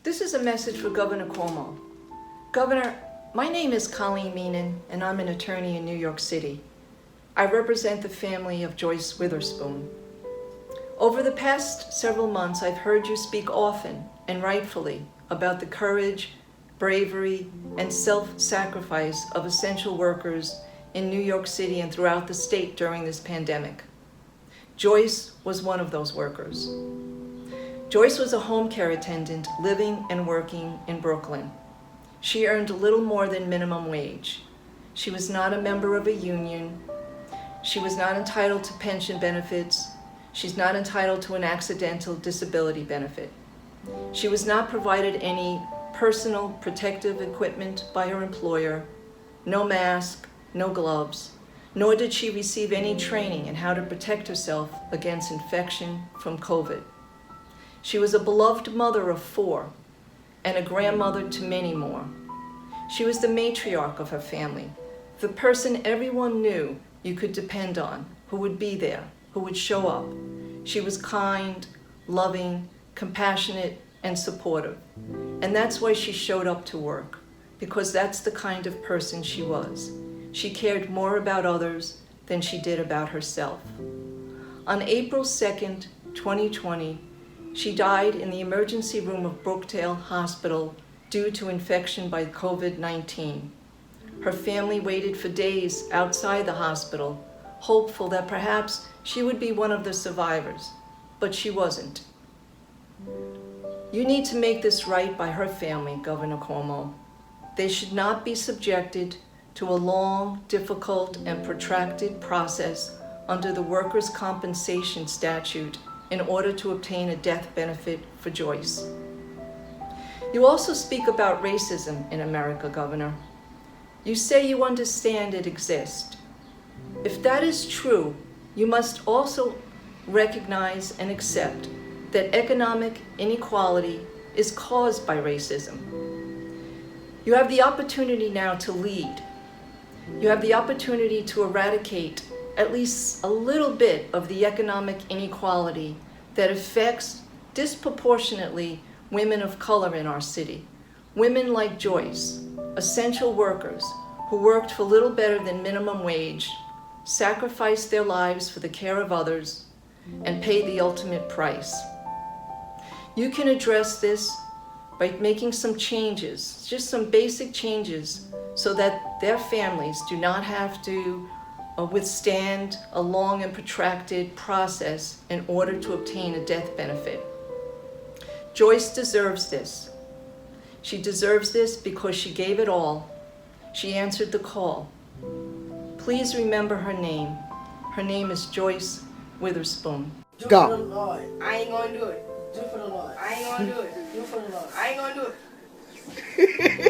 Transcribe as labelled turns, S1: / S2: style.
S1: This is a message for Governor Cuomo. Governor, my name is Colleen Meenan, and I'm an attorney in New York City. I represent the family of Joyce Witherspoon. Over the past several months, I've heard you speak often and rightfully about the courage, bravery, and self-sacrifice of essential workers in New York City and throughout the state during this pandemic. Joyce was one of those workers. Joyce was a home care attendant living and working in Brooklyn. She earned a little more than minimum wage. She was not a member of a union. She was not entitled to pension benefits. She's not entitled to an accidental disability benefit. She was not provided any personal protective equipment by her employer, no mask, no gloves, nor did she receive any training in how to protect herself against infection from COVID. She was a beloved mother of 4 and a grandmother to many more. She was the matriarch of her family, the person everyone knew you could depend on, who would be there, who would show up. She was kind, loving, compassionate, and supportive. And that's why she showed up to work, because that's the kind of person she was. She cared more about others than she did about herself. On April 2nd, 2020, she died in the emergency room of Brookdale Hospital due to infection by COVID-19. Her family waited for days outside the hospital, hopeful that perhaps she would be one of the survivors, but she wasn't. You need to make this right by her family, Governor Cuomo. They should not be subjected to a long, difficult, and protracted process under the workers' compensation statute in order to obtain a death benefit for Joyce. You also speak about racism in America, Governor. You say you understand it exists. If that is true, you must also recognize and accept that economic inequality is caused by racism. You have the opportunity now to lead. You have the opportunity to eradicate at least a little bit of the economic inequality that affects disproportionately women of color in our city. Women like Joyce, essential workers who worked for little better than minimum wage, sacrificed their lives for the care of others, and paid the ultimate price. You can address this by making some changes, just some basic changes, so that their families do not have to withstand a long and protracted process in order to obtain a death benefit. Joyce deserves this. She deserves this because she gave it all. She answered the call. Please remember her name. Her name is Joyce Witherspoon.
S2: Go.
S3: For the Lord. I ain't gonna do it. Do it for the Lord. I ain't gonna do it. Do it for the Lord. I ain't gonna do it.